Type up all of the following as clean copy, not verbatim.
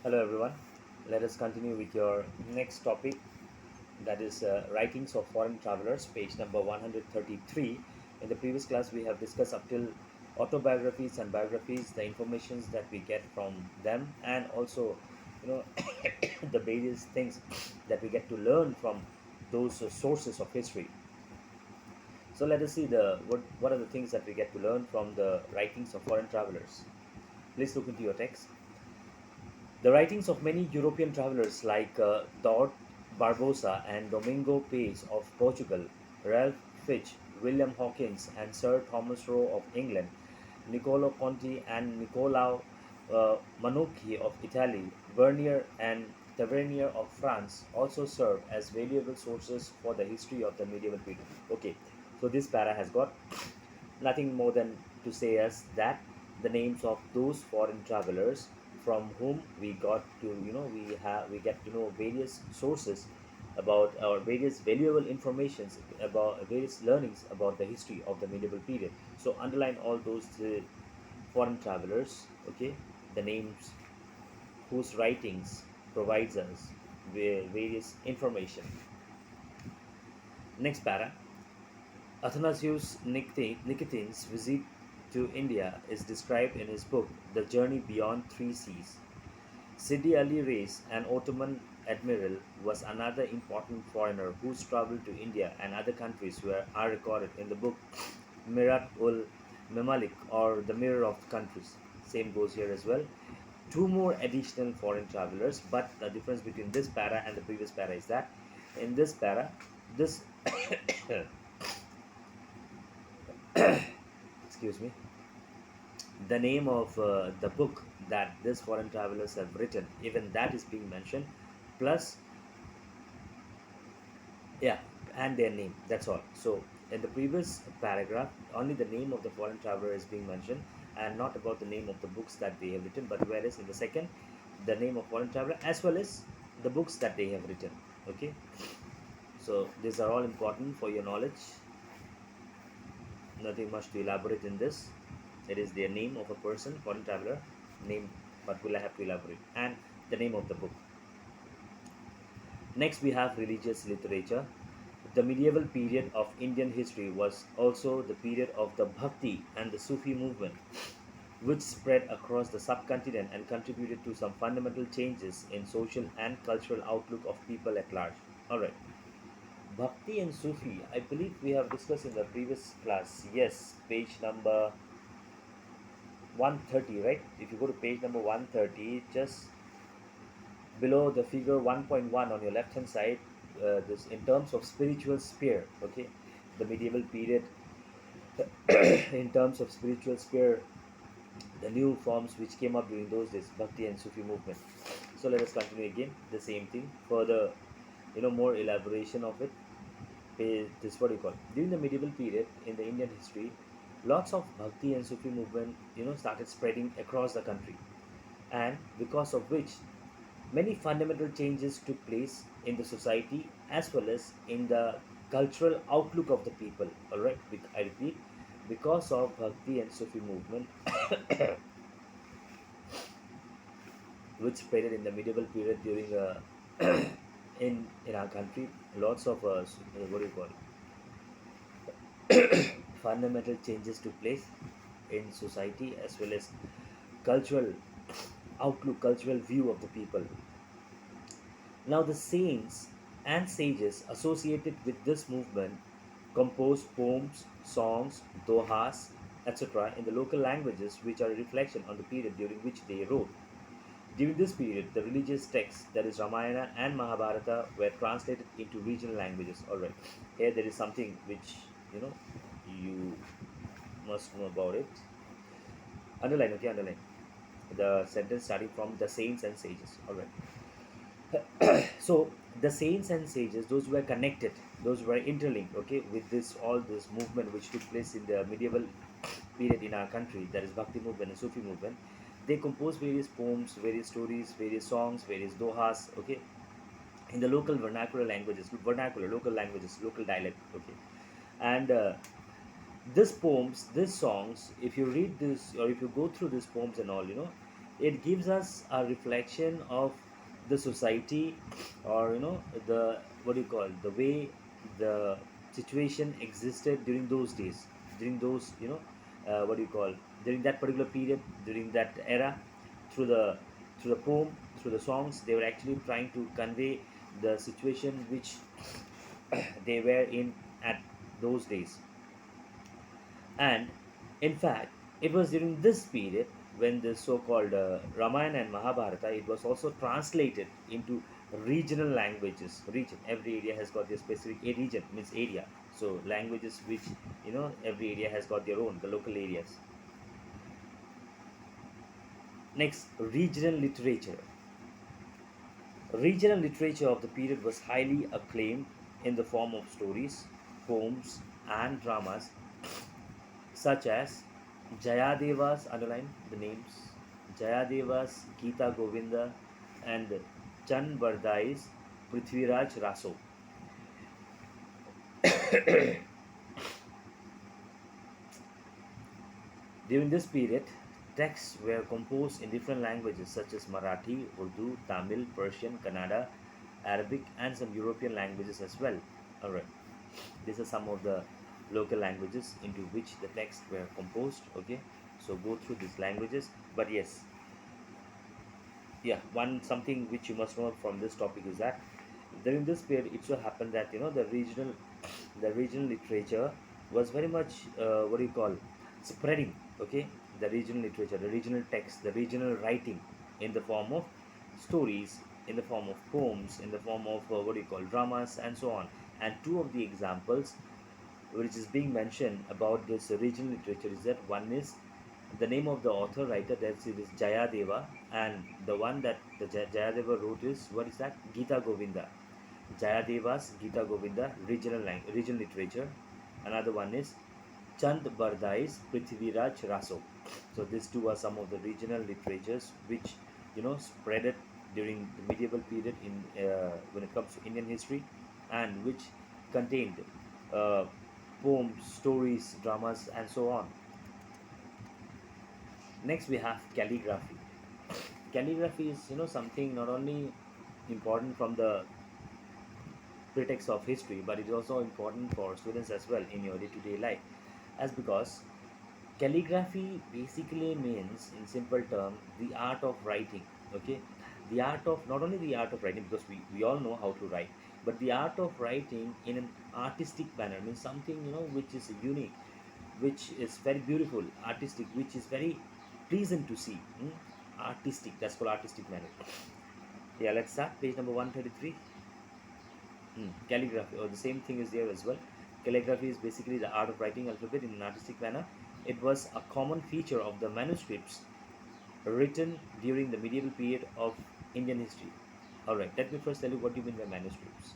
Hello everyone. Let us continue with your next topic, that is writings of foreign travelers, page number 133. In the previous class we have discussed up till autobiographies and biographies, the informations that we get from them, and also you know the various things that we get to learn from those sources of history. So let us see what are the things that we get to learn from the writings of foreign travelers. Please look into your text. The writings of many European travelers like Dort Barbosa and Domingo Pais of Portugal, Ralph Fitch, William Hawkins, and Sir Thomas Roe of England, Niccolo Conti and Niccolao Manucchi of Italy, Vernier and Tavernier of France also serve as valuable sources for the history of the medieval period. Okay, so this para has got nothing more than to say as that the names of those foreign travelers from whom we got to we get to know various sources about our various valuable informations about various learnings about the history of the medieval period. So underline all those foreign travelers, okay, the names whose writings provides us various information. Next para. Athanasius Nikitin's visit to India is described in his book The Journey Beyond Three Seas. Sidi Ali Reis, an Ottoman admiral, was another important foreigner whose travel to India and other countries are recorded in the book Mirat ul Memalik, or The Mirror of Countries. Same goes here as well. Two more additional foreign travelers, but the difference between this para and the previous para is that in this para, this excuse me, the name of the book that these foreign travelers have written, even that is being mentioned, plus, yeah, and their name. That's all. So, in the previous paragraph, only the name of the foreign traveler is being mentioned and not about the name of the books that they have written, but whereas in the second, the name of foreign traveler as well as the books that they have written. Okay, so these are all important for your knowledge. Nothing much to elaborate in this. It is the name of a person, foreign traveler, name, but will I have to elaborate, and the name of the book. Next, we have religious literature. The medieval period of Indian history was also the period of the Bhakti and the Sufi movement, which spread across the subcontinent and contributed to some fundamental changes in social and cultural outlook of people at large. Alright, Bhakti and Sufi, I believe we have discussed in the previous class. Yes, page number 130, right? If you go to page number 130, just below the figure 1.1 on your left hand side, this in terms of spiritual sphere, okay, the medieval period, in terms of spiritual sphere, the new forms which came up during those days, Bhakti and Sufi movement. So let us continue again the same thing, further, more elaboration of it. This what you call during the medieval period in the Indian history, lots of Bhakti and Sufi movement started spreading across the country, and because of which many fundamental changes took place in the society as well as in the cultural outlook of the people. All right, I repeat, because of Bhakti and Sufi movement, which spread in the medieval period during in our country, lots of what do you call fundamental changes took place in society as well as cultural outlook, cultural view of the people. Now, the saints and sages associated with this movement composed poems, songs, dohas, etc., in the local languages, which are a reflection on the period during which they wrote. During this period, the religious texts, that is Ramayana and Mahabharata, were translated into regional languages. Alright, here there is something which you know you must know about it. Underline, okay, underline the sentence starting from the saints and sages. Alright. So the saints and sages, those were connected, those were interlinked, okay, with this all this movement which took place in the medieval period in our country, that is Bhakti movement and Sufi movement. They composed various poems, various stories, various songs, various dohas, okay, in the local local languages, local dialect, okay. And these poems, these songs, if you read this or if you go through these poems and all, It gives us a reflection of the society, or the, what do you call, the way the situation existed during those days, during those, what do you call, during that particular period, during that era. through the through the poem, through the songs, they were actually trying to convey the situation which they were in at those days. And in fact, it was during this period when the so-called Ramayana and Mahabharata, it was also translated into regional languages. Region, every area has got their specific, a region means area. So languages which, every area has got their own, the local areas. Next, regional literature. Regional literature of the period was highly acclaimed in the form of stories, poems, and dramas such as Jayadeva's, underline the names, Jayadeva's Gita Govinda and Chan Bardai's Prithviraj Raso. During this period, texts were composed in different languages such as Marathi, Urdu, Tamil, Persian, Kannada, Arabic, and some European languages as well. Alright, these are some of the local languages into which the texts were composed. Okay, so go through these languages. But yes, yeah, one something which you must know from this topic is that during this period it so happened that the regional literature was very much, what do you call, spreading. Okay, the regional literature, the regional text, the regional writing in the form of stories, in the form of poems, in the form of, what do you call, dramas, and so on. And two of the examples which is being mentioned about this regional literature is that one is the name of the author writer, that's it is Jayadeva, and the one that the Jayadeva wrote is, what is that, Gita Govinda. Jayadeva's Gita Govinda, regional literature. Another one is Chand Bardai's Prithviraj Raso. So these two are some of the regional literatures which, spread it during the medieval period in, when it comes to Indian history, and which contained uh, poems, stories, dramas, and so on. Next, we have calligraphy. Calligraphy is, something not only important from the pretext of history, but it is also important for students as well in your day-to-day life, as because calligraphy basically means, in simple term, the art of writing. Okay, the art of, not only the art of writing, because we all know how to write, but the art of writing in an artistic manner means something, which is unique, which is very beautiful, artistic, which is very pleasant to see. Artistic, that's called artistic manner. Yeah, let's start page number 133. Calligraphy, or the same thing is there as well. Calligraphy is basically the art of writing alphabet in an artistic manner. It was a common feature of the manuscripts written during the medieval period of Indian history. Alright, let me first tell you what you mean by manuscripts.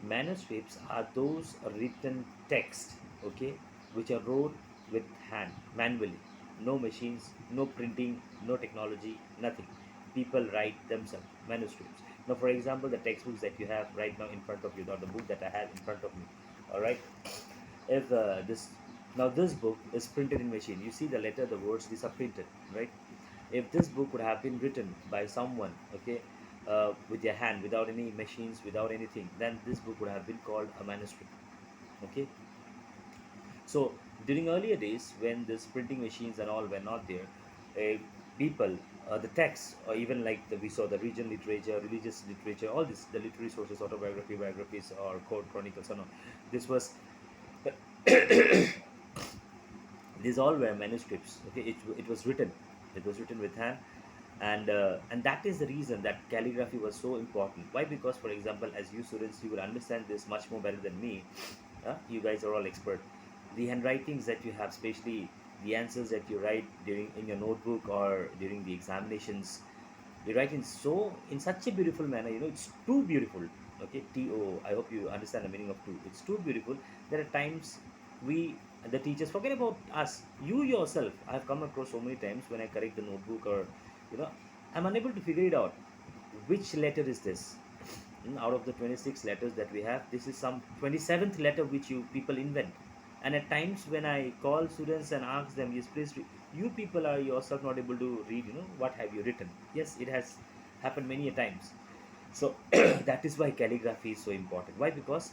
Manuscripts are those written text, okay, which are wrote with hand, manually. No machines, no printing, no technology, nothing. People write themselves, manuscripts. Now, for example, the textbooks that you have right now in front of you, or the book that I have in front of me, all right. If this book is printed in machine, you see the letter, the words, these are printed, right? If this book would have been written by someone, okay, with their hand, without any machines, without anything, then this book would have been called a manuscript. Okay, so during earlier days when this printing machines and all were not there, people, the texts, or even like we saw the regional literature, religious literature, all this, the literary sources, autobiography, biographies, or court chronicles, and all, this was these all were manuscripts. Okay, it was written, it was written with hand. And that is the reason that calligraphy was so important. Why? Because, for example, as you students, you will understand this much more better than me. You guys are all expert. The handwritings that you have, especially the answers that you write during in your notebook or during the examinations, you write in such a beautiful manner. It's too beautiful. Okay, I hope you understand the meaning of too. It's too beautiful. There are times we, the teachers, forget about us. You yourself, I have come across so many times when I correct the notebook, or you know, I'm unable to figure it out. Which letter is this? Out of the 26 letters that we have, this is some 27th letter which you people invent. And at times when I call students and ask them, yes, please You people are yourself not able to read, what have you written. Yes, it has happened many a times. So that is why calligraphy is so important. Why? Because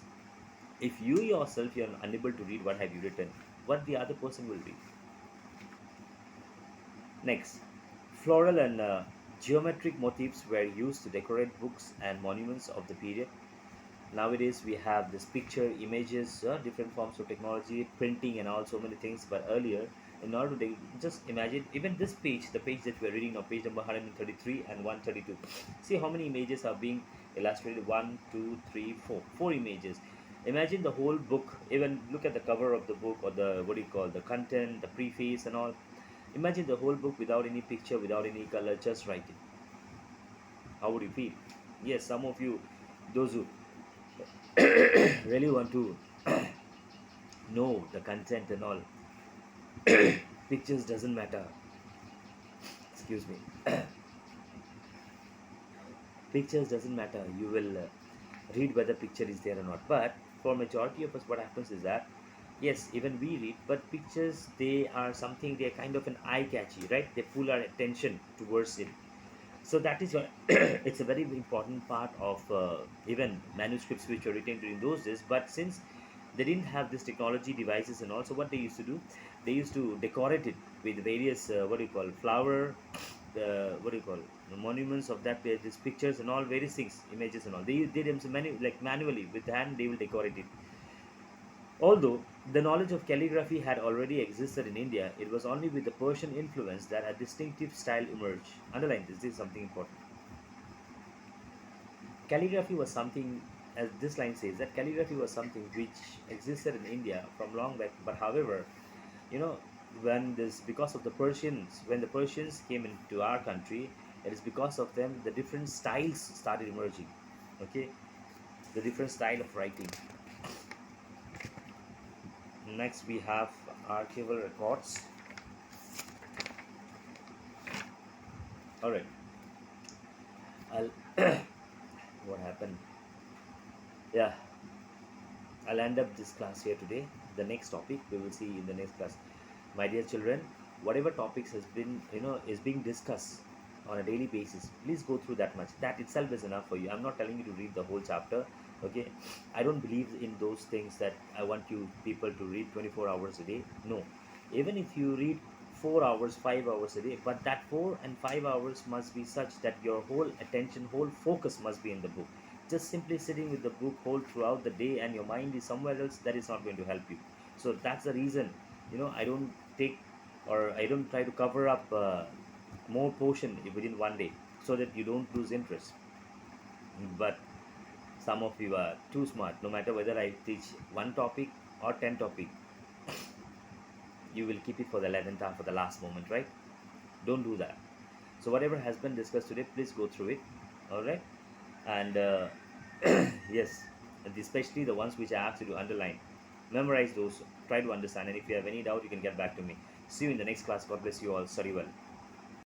if you yourself you're unable to read what have you written, what the other person will read. Next, floral and geometric motifs were used to decorate books and monuments of the period. Nowadays we have this picture, images, different forms of technology, printing and all so many things. But earlier, in order to just imagine, even this page, the page that we're reading now, page number 133 and 132. See how many images are being illustrated. One, two, three, four. Four images. Imagine the whole book. Even look at the cover of the book, or the, what do you call, the content, the preface and all. Imagine the whole book without any picture, without any color, just writing. How would you feel? Yes, some of you, those who really want to know the content and all, pictures doesn't matter. Excuse me. Pictures doesn't matter. You will read whether picture is there or not. But for majority of us, what happens is that yes, even we read, but pictures, they are something, they're kind of an eye catchy, right? They pull our attention towards it. So that is why it's a very important part of even manuscripts which were written during those days. But since they didn't have this technology devices and also, what they used to do, they used to decorate it with various what do you call, flower, the, what do you call, the monuments of that, these pictures and all, various things, images and all, they did them like manually with hand, they will decorate it. Although the knowledge of calligraphy had already existed in India, it was only with the Persian influence that a distinctive style emerged. Underline this, this is something important. Calligraphy was something, as this line says, that calligraphy was something which existed in India from long back. But however, you know, when this, because of the Persians, when the Persians came into our country, it is because of them the different styles started emerging. Okay, the different style of writing. Next, we have archival records. All right, I'll what happened? Yeah, I'll end up this class here today. The next topic we will see in the next class. My dear children, whatever topics has been, is being discussed on a daily basis, please go through that much. That itself is enough for you. I'm not telling you to read the whole chapter. Okay, I don't believe in those things that I want you people to read 24 hours a day. No, even if you read 4 hours, 5 hours a day, but that 4 and 5 hours must be such that your whole attention, whole focus must be in the book. Just simply sitting with the book whole throughout the day and your mind is somewhere else, that is not going to help you. So that's the reason, I don't take, or I don't try to cover up more portion within one day, so that you don't lose interest. But some of you are too smart. No matter whether I teach one topic or 10 topic, you will keep it for the 11th hour, for the last moment, right? Don't do that. So whatever has been discussed today, please go through it. All right. And yes, and especially the ones which I asked you to underline, memorize those, try to understand, and if you have any doubt, you can get back to me. See you in the next class. God bless you all. Study well.